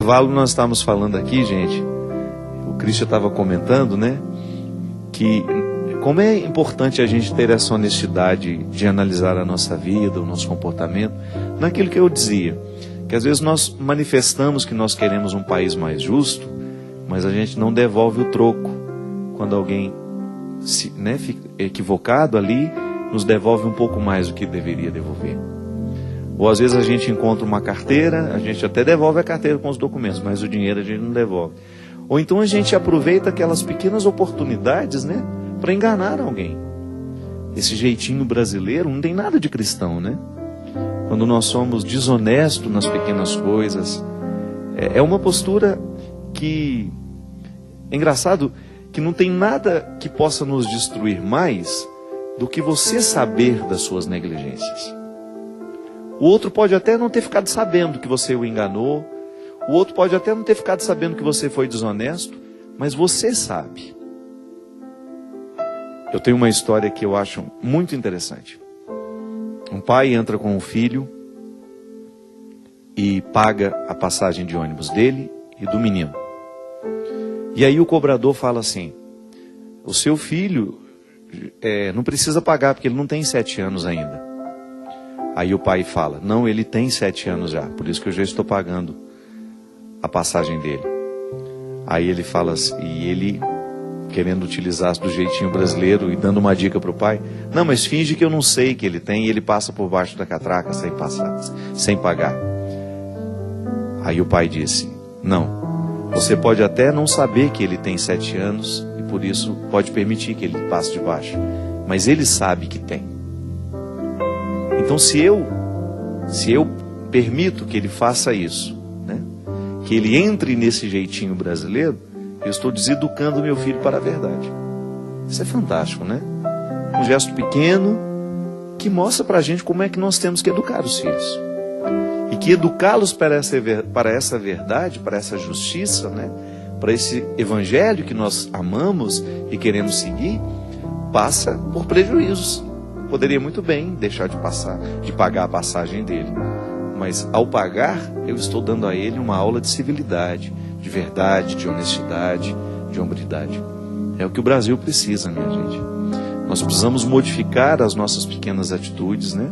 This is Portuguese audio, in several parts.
Nós estávamos falando aqui, gente, o Cristian estava comentando, né, que como é importante a gente ter essa honestidade de analisar a nossa vida, o nosso comportamento, naquilo que eu dizia, que às vezes nós manifestamos que nós queremos um país mais justo, mas a gente não devolve o troco. Quando alguém fica equivocado ali, nos devolve um pouco mais do que deveria devolver. Ou às vezes a gente encontra uma carteira, a gente até devolve a carteira com os documentos, mas o dinheiro a gente não devolve. Ou então a gente aproveita aquelas pequenas oportunidades, né, para enganar alguém. Esse jeitinho brasileiro não tem nada de cristão, né? Quando nós somos desonestos nas pequenas coisas, é uma postura que é engraçado, que não tem nada que possa nos destruir mais do que você saber das suas negligências. O outro pode até não ter ficado sabendo que você o enganou. O outro pode até não ter ficado sabendo que você foi desonesto. Mas você sabe. Eu tenho uma história que eu acho muito interessante. Um pai entra com um filho e paga a passagem de ônibus dele e do menino. E aí o cobrador fala assim: o seu filho não precisa pagar porque ele não tem 7 anos ainda. Aí o pai fala: não, ele tem 7 anos já, por isso que eu já estou pagando a passagem dele. Aí ele fala assim, e ele querendo utilizar do jeitinho brasileiro e dando uma dica para o pai: não, mas finge que eu não sei que ele tem, e ele passa por baixo da catraca sem pagar. Aí o pai disse: não, você pode até não saber que ele tem 7 anos e por isso pode permitir que ele passe de baixo, mas ele sabe que tem. Então se eu permito que ele faça isso, né, que ele entre nesse jeitinho brasileiro, eu estou deseducando meu filho para a verdade. Isso é fantástico, né? Um gesto pequeno que mostra para a gente como é que nós temos que educar os filhos. E que educá-los para essa verdade, para essa justiça, né, para esse evangelho que nós amamos e queremos seguir, passa por prejuízos. Poderia muito bem deixar de pagar a passagem dele. Mas ao pagar, eu estou dando a ele uma aula de civilidade, de verdade, de honestidade, de hombridade. É o que o Brasil precisa, minha gente. Nós precisamos modificar as nossas pequenas atitudes, né?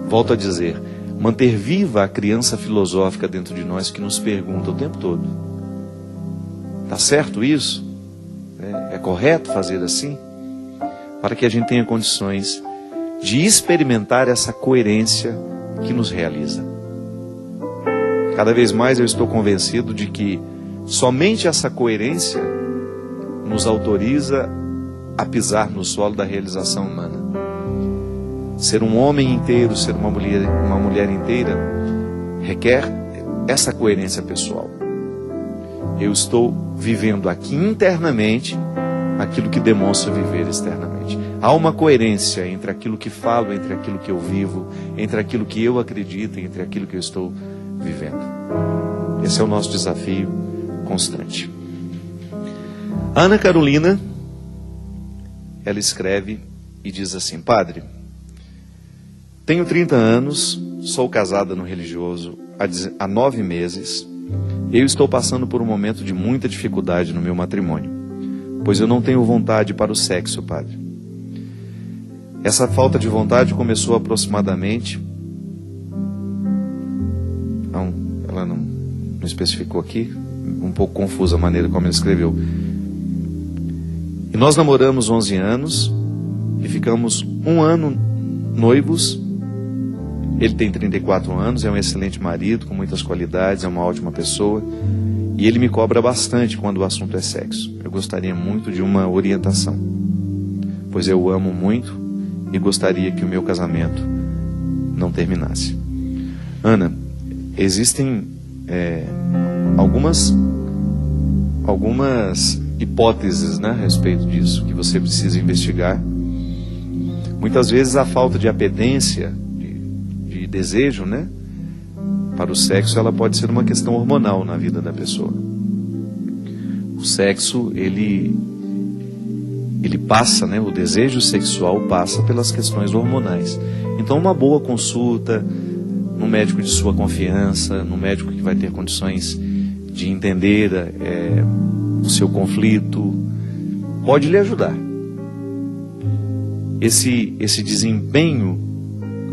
Volto a dizer, manter viva a criança filosófica dentro de nós que nos pergunta o tempo todo: tá certo isso? É correto fazer assim? Para que a gente tenha condições de experimentar essa coerência que nos realiza. Cada vez mais eu estou convencido de que somente essa coerência nos autoriza a pisar no solo da realização humana. Ser um homem inteiro, ser uma mulher inteira, requer essa coerência pessoal. Eu estou vivendo aqui internamente aquilo que demonstra viver externamente. Há uma coerência entre aquilo que falo, entre aquilo que eu vivo, entre aquilo que eu acredito, entre aquilo que eu estou vivendo. Esse é o nosso desafio constante. Ana Carolina, ela escreve e diz assim: padre, tenho 30 anos, sou casada no religioso há 9 meses. Eu estou passando por um momento de muita dificuldade no meu matrimônio, pois eu não tenho vontade para o sexo, padre. Essa falta de vontade começou aproximadamente... Ela não especificou aqui, um pouco confusa a maneira como ela escreveu. E nós namoramos 11 anos e ficamos 1 ano noivos. Ele tem 34 anos, é um excelente marido, com muitas qualidades, é uma ótima pessoa. E ele me cobra bastante quando o assunto é sexo. Eu gostaria muito de uma orientação, pois eu o amo muito e gostaria que o meu casamento não terminasse. Ana, existem algumas hipóteses, né, a respeito disso, que você precisa investigar. Muitas vezes a falta de apetência, de desejo, né, para o sexo, ela pode ser uma questão hormonal na vida da pessoa. O sexo, ele passa, né, o desejo sexual passa pelas questões hormonais. Então uma boa consulta num médico de sua confiança, num médico que vai ter condições de entender o seu conflito, pode lhe ajudar. Esse desempenho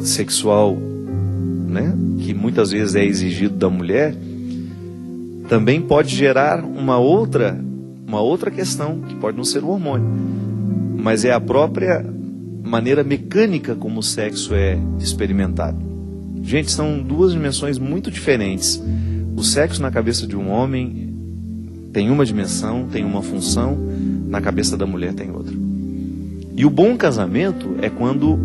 sexual, né, que muitas vezes é exigido da mulher, também pode gerar uma outra questão, que pode não ser o hormônio, mas é a própria maneira mecânica como o sexo é experimentado. Gente, são duas dimensões muito diferentes. O sexo na cabeça de um homem tem uma dimensão, tem uma função, na cabeça da mulher tem outra. E o bom casamento é quando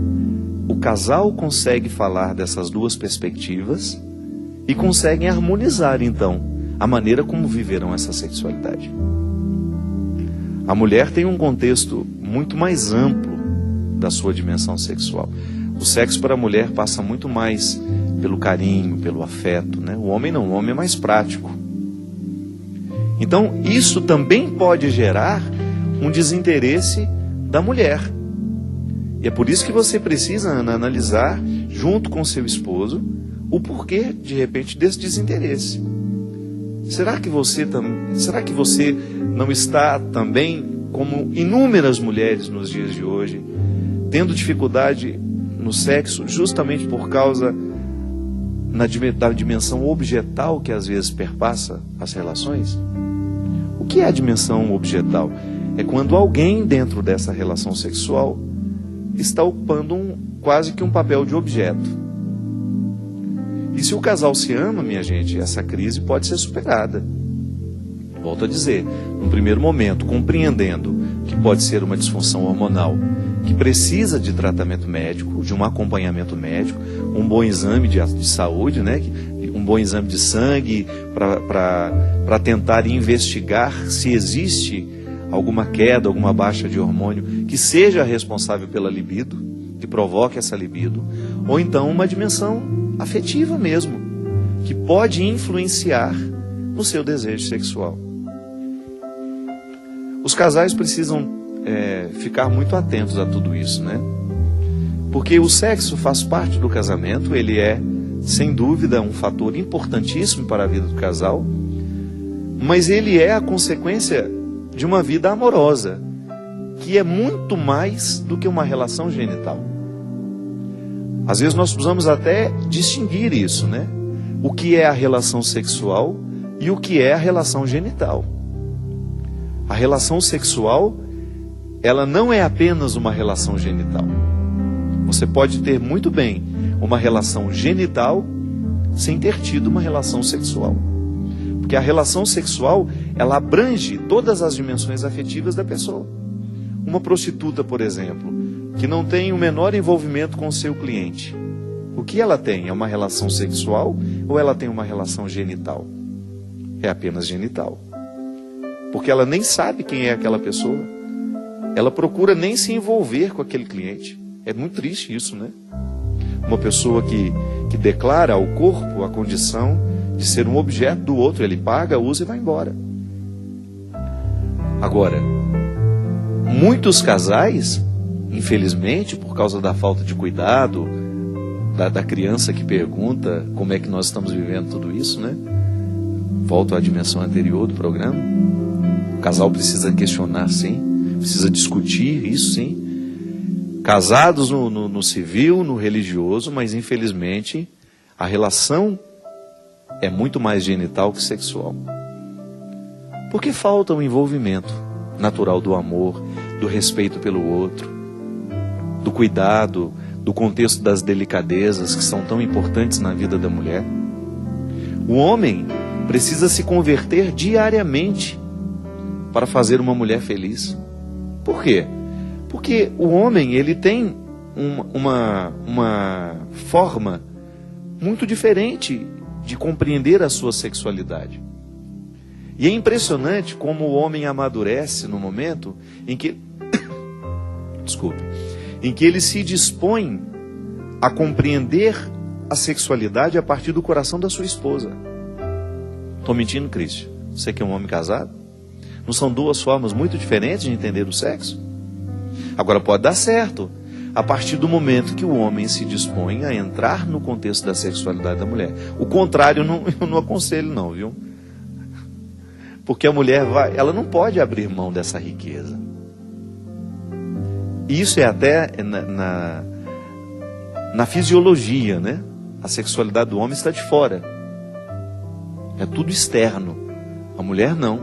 o casal consegue falar dessas duas perspectivas e conseguem harmonizar, então, a maneira como viverão essa sexualidade. A mulher tem um contexto muito mais amplo da sua dimensão sexual. O sexo para a mulher passa muito mais pelo carinho, pelo afeto, né? O homem não, o homem é mais prático. Então, isso também pode gerar um desinteresse da mulher. E é por isso que você precisa analisar, junto com seu esposo, o porquê, de repente, desse desinteresse. Será que você não está também, como inúmeras mulheres nos dias de hoje, tendo dificuldade no sexo, justamente por causa da dimensão objetal que às vezes perpassa as relações? O que é a dimensão objetal? É quando alguém dentro dessa relação sexual está ocupando quase que um papel de objeto. E se o casal se ama, minha gente, essa crise pode ser superada. Volto a dizer, num primeiro momento, compreendendo que pode ser uma disfunção hormonal, que precisa de tratamento médico, de um acompanhamento médico, um bom exame de saúde, né? Um bom exame de sangue para tentar investigar se existe alguma queda, alguma baixa de hormônio que seja responsável pela libido, que provoque essa libido, ou então uma dimensão afetiva mesmo, que pode influenciar no seu desejo sexual. Os casais precisam ficar muito atentos a tudo isso, né? Porque o sexo faz parte do casamento, ele é, sem dúvida, um fator importantíssimo para a vida do casal, mas ele é a consequência de uma vida amorosa, que é muito mais do que uma relação genital. Às vezes nós precisamos até distinguir isso, né? O que é a relação sexual e o que é a relação genital. A relação sexual, ela não é apenas uma relação genital. Você pode ter muito bem uma relação genital sem ter tido uma relação sexual. Porque a relação sexual, ela abrange todas as dimensões afetivas da pessoa. Uma prostituta, por exemplo, que não tem o menor envolvimento com o seu cliente, o que ela tem? É uma relação sexual ou ela tem uma relação genital? É apenas genital. Porque ela nem sabe quem é aquela pessoa. Ela procura nem se envolver com aquele cliente. É muito triste isso, né? Uma pessoa que declara ao corpo a condição de ser um objeto do outro, ele paga, usa e vai embora. Agora, muitos casais, infelizmente, por causa da falta de cuidado, da criança que pergunta como é que nós estamos vivendo tudo isso, né? Volto à dimensão anterior do programa. O casal precisa questionar, sim, precisa discutir isso, sim. Casados no civil, no religioso, mas infelizmente a relação é muito mais genital que sexual. Porque falta o envolvimento natural do amor, do respeito pelo outro, do cuidado, do contexto das delicadezas que são tão importantes na vida da mulher. O homem precisa se converter diariamente para fazer uma mulher feliz. Por quê? Porque o homem, ele tem uma forma muito diferente de compreender a sua sexualidade. E é impressionante como o homem amadurece no momento em que em que ele se dispõe a compreender a sexualidade a partir do coração da sua esposa. Estou mentindo, Cristian? Você que é um homem casado? Não são duas formas muito diferentes de entender o sexo? Agora pode dar certo. a partir do momento que o homem se dispõe a entrar no contexto da sexualidade da mulher. O contrário eu não aconselho não, viu? Porque a mulher ela não pode abrir mão dessa riqueza. Isso é até na fisiologia, né? A sexualidade do homem está de fora. É tudo externo. A mulher não.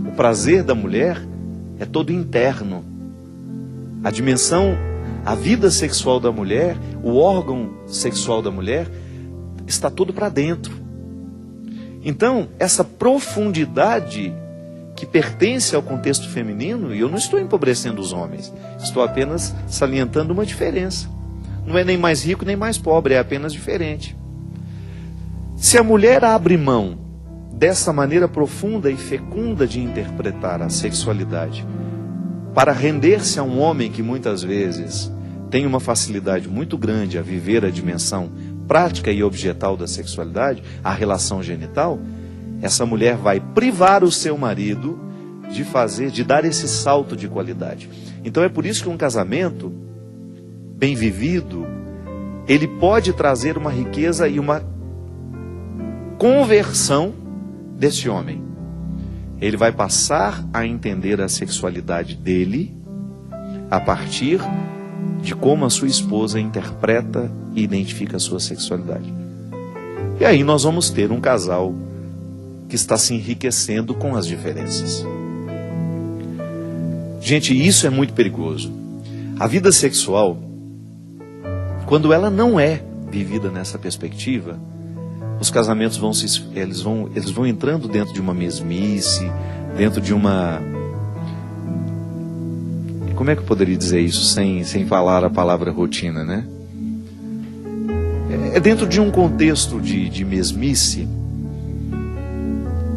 O prazer da mulher é todo interno. A dimensão, a vida sexual da mulher, o órgão sexual da mulher está todo para dentro. Então, essa profundidade que pertence ao contexto feminino, e eu não estou empobrecendo os homens, estou apenas salientando uma diferença. Não é nem mais rico nem mais pobre, é apenas diferente. Se a mulher abre mão dessa maneira profunda e fecunda de interpretar a sexualidade para render-se a um homem que muitas vezes tem uma facilidade muito grande a viver a dimensão prática e objetal da sexualidade, a relação genital, essa mulher vai privar o seu marido de dar esse salto de qualidade. Então é por isso que um casamento bem vivido, ele pode trazer uma riqueza e uma conversão desse homem. Ele vai passar a entender a sexualidade dele a partir de como a sua esposa interpreta e identifica a sua sexualidade. E aí nós vamos ter um casal que está se enriquecendo com as diferenças. Gente, isso é muito perigoso. A vida sexual, quando ela não é vivida nessa perspectiva, os casamentos eles vão entrando dentro de uma mesmice, dentro de uma... Como é que eu poderia dizer isso sem falar a palavra rotina, né? É dentro de um contexto de mesmice.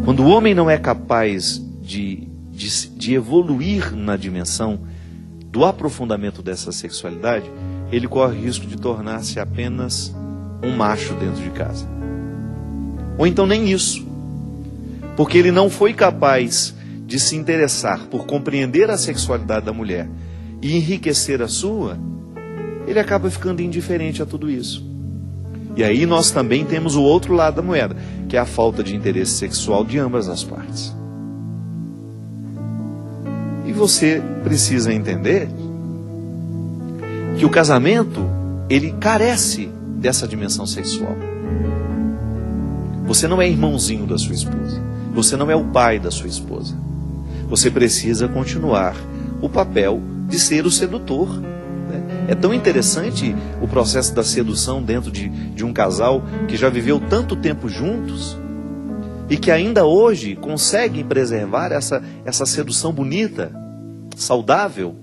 Quando o homem não é capaz de evoluir na dimensão do aprofundamento dessa sexualidade, ele corre o risco de tornar-se apenas um macho dentro de casa. Ou então nem isso. Porque ele não foi capaz de se interessar por compreender a sexualidade da mulher e enriquecer a sua, ele acaba ficando indiferente a tudo isso. E aí nós também temos o outro lado da moeda, que é a falta de interesse sexual de ambas as partes. E você precisa entender que o casamento, ele carece dessa dimensão sexual. Você não é irmãozinho da sua esposa. Você não é o pai da sua esposa. Você precisa continuar o papel de ser o sedutor. É tão interessante o processo da sedução dentro de um casal que já viveu tanto tempo juntos e que ainda hoje conseguem preservar essa sedução bonita, saudável,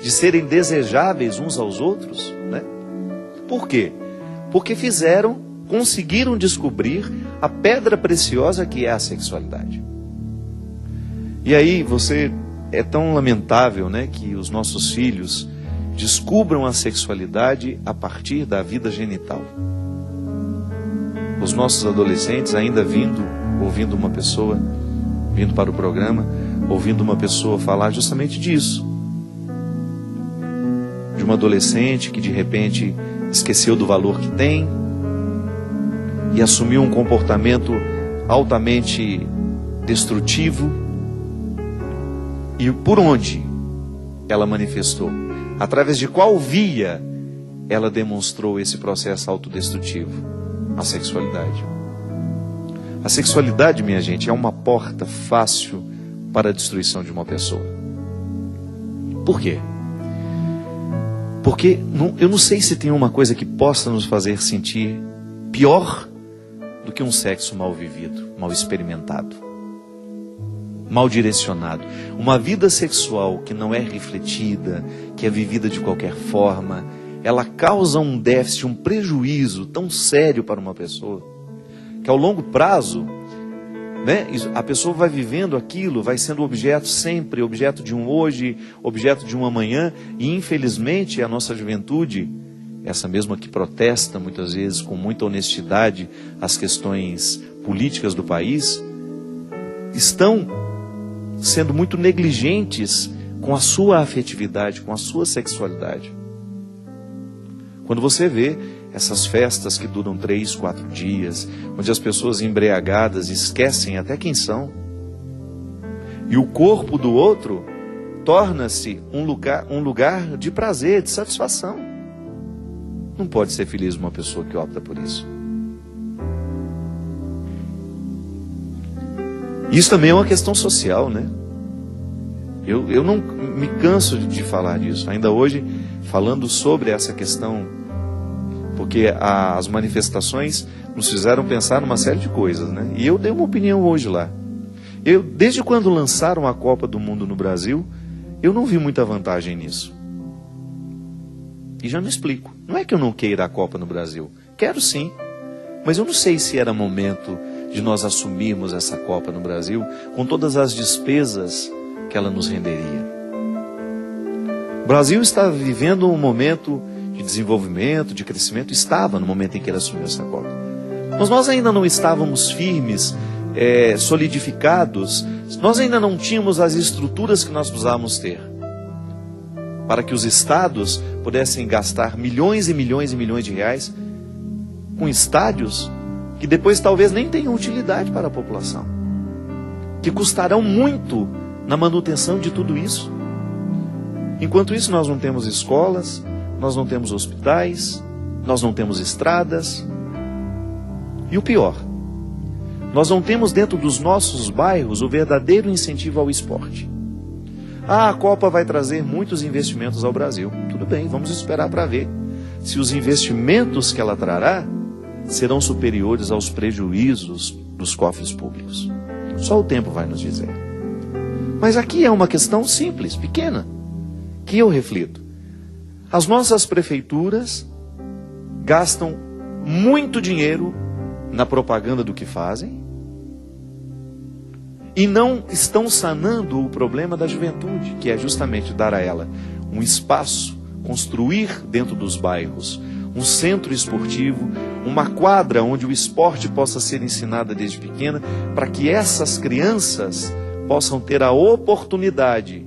de serem desejáveis uns aos outros, né? Por quê? Porque conseguiram descobrir a pedra preciosa que é a sexualidade. E aí é tão lamentável, né, que os nossos filhos descubram a sexualidade a partir da vida genital. Os nossos adolescentes ainda ouvindo uma pessoa, vindo para o programa, ouvindo uma pessoa falar justamente disso. De uma adolescente que de repente esqueceu do valor que tem e assumiu um comportamento altamente destrutivo. E por onde ela manifestou? Através de qual via ela demonstrou esse processo autodestrutivo? A sexualidade. A sexualidade, minha gente, é uma porta fácil para a destruição de uma pessoa. Por quê? Porque eu não sei se tem uma coisa que possa nos fazer sentir pior do que um sexo mal vivido, mal experimentado, mal direcionado. Uma vida sexual que não é refletida, que é vivida de qualquer forma, ela causa um déficit, um prejuízo tão sério para uma pessoa, que ao longo prazo, né, a pessoa vai vivendo aquilo, vai sendo objeto sempre, objeto de um hoje, objeto de um amanhã, e infelizmente a nossa juventude, essa mesma que protesta muitas vezes com muita honestidade as questões políticas do país, estão sendo muito negligentes com a sua afetividade, com a sua sexualidade. Quando você vê essas festas que duram 3, 4 dias, onde as pessoas embriagadas esquecem até quem são, e o corpo do outro torna-se um lugar de prazer, de satisfação. Não pode ser feliz uma pessoa que opta por isso. Isso também é uma questão social, né? Eu não me canso de falar disso. Ainda hoje, falando sobre essa questão, porque as manifestações nos fizeram pensar numa série de coisas, né? E eu dei uma opinião hoje lá. Desde quando lançaram a Copa do Mundo no Brasil, eu não vi muita vantagem nisso. E já me explico. Não é que eu não queira a Copa no Brasil. Quero sim. Mas eu não sei se era momento de nós assumirmos essa Copa no Brasil com todas as despesas que ela nos renderia. O Brasil está vivendo um momento de desenvolvimento, de crescimento. Estava no momento em que ele assumiu essa Copa. Mas nós ainda não estávamos firmes, solidificados. Nós ainda não tínhamos as estruturas que nós precisávamos ter para que os estados pudessem gastar milhões e milhões e milhões de reais com estádios que depois talvez nem tenham utilidade para a população, que custarão muito na manutenção de tudo isso. Enquanto isso, nós não temos escolas, nós não temos hospitais, nós não temos estradas. E o pior, nós não temos dentro dos nossos bairros o verdadeiro incentivo ao esporte. A Copa vai trazer muitos investimentos ao Brasil. Tudo bem, vamos esperar para ver se os investimentos que ela trará serão superiores aos prejuízos dos cofres públicos. Só o tempo vai nos dizer. Mas aqui é uma questão simples, pequena, que eu reflito. As nossas prefeituras gastam muito dinheiro na propaganda do que fazem e não estão sanando o problema da juventude, que é justamente dar a ela um espaço, construir dentro dos bairros um centro esportivo, uma quadra onde o esporte possa ser ensinado desde pequena, para que essas crianças possam ter a oportunidade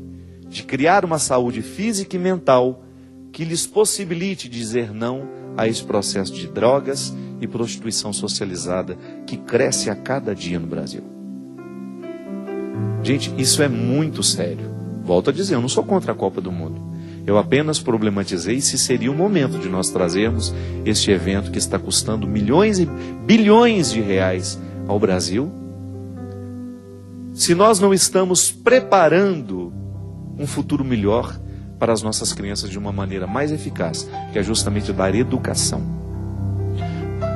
de criar uma saúde física e mental que lhes possibilite dizer não a esse processo de drogas e prostituição socializada que cresce a cada dia no Brasil. Gente, isso é muito sério. Volto a dizer, eu não sou contra a Copa do Mundo. Eu apenas problematizei se seria o momento de nós trazermos este evento que está custando milhões e bilhões de reais ao Brasil, se nós não estamos preparando um futuro melhor para as nossas crianças de uma maneira mais eficaz, que é justamente dar educação.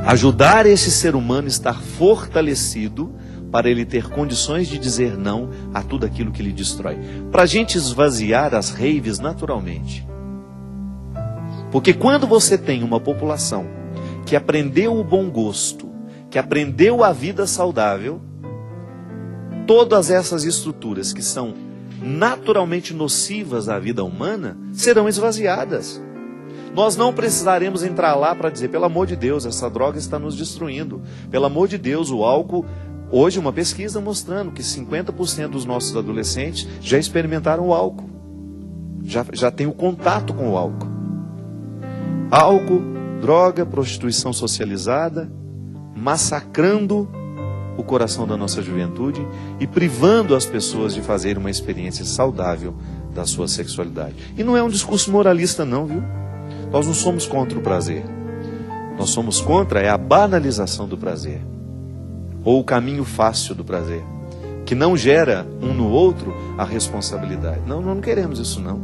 Ajudar esse ser humano a estar fortalecido para ele ter condições de dizer não a tudo aquilo que lhe destrói. Para a gente esvaziar as raves naturalmente. Porque quando você tem uma população que aprendeu o bom gosto, que aprendeu a vida saudável, todas essas estruturas que são naturalmente nocivas à vida humana serão esvaziadas. Nós não precisaremos entrar lá para dizer, pelo amor de Deus, essa droga está nos destruindo. Pelo amor de Deus, o álcool... Hoje uma pesquisa mostrando que 50% dos nossos adolescentes já experimentaram o álcool. Já tem o contato com o álcool. Álcool, droga, prostituição socializada, massacrando o coração da nossa juventude e privando as pessoas de fazer uma experiência saudável da sua sexualidade. E não é um discurso moralista não, viu? Nós não somos contra o prazer. Nós somos contra a banalização do prazer. Ou o caminho fácil do prazer, que não gera um no outro a responsabilidade. Não, nós não queremos isso não.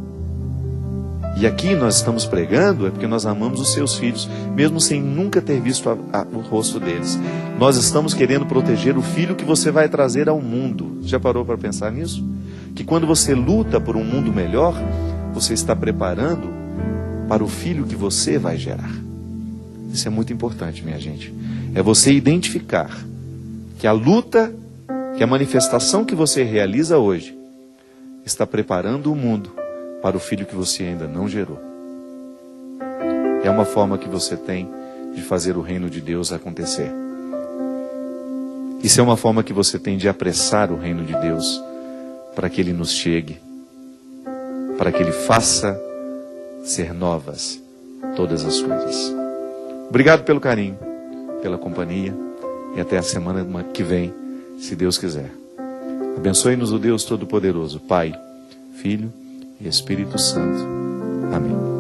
E aqui nós estamos pregando é porque nós amamos os seus filhos, mesmo sem nunca ter visto o rosto deles. Nós estamos querendo proteger o filho que você vai trazer ao mundo. Já parou para pensar nisso? Que quando você luta por um mundo melhor, você está preparando para o filho que você vai gerar. Isso é muito importante, minha gente. É você identificar que a luta, que a manifestação que você realiza hoje está preparando o mundo para o filho que você ainda não gerou. É uma forma que você tem de fazer o reino de Deus acontecer. Isso é uma forma que você tem de apressar o reino de Deus para que ele nos chegue, para que ele faça ser novas todas as coisas. Obrigado pelo carinho, pela companhia, e até a semana que vem, se Deus quiser. Abençoe-nos o Deus Todo-Poderoso, Pai, Filho e Espírito Santo. Amém.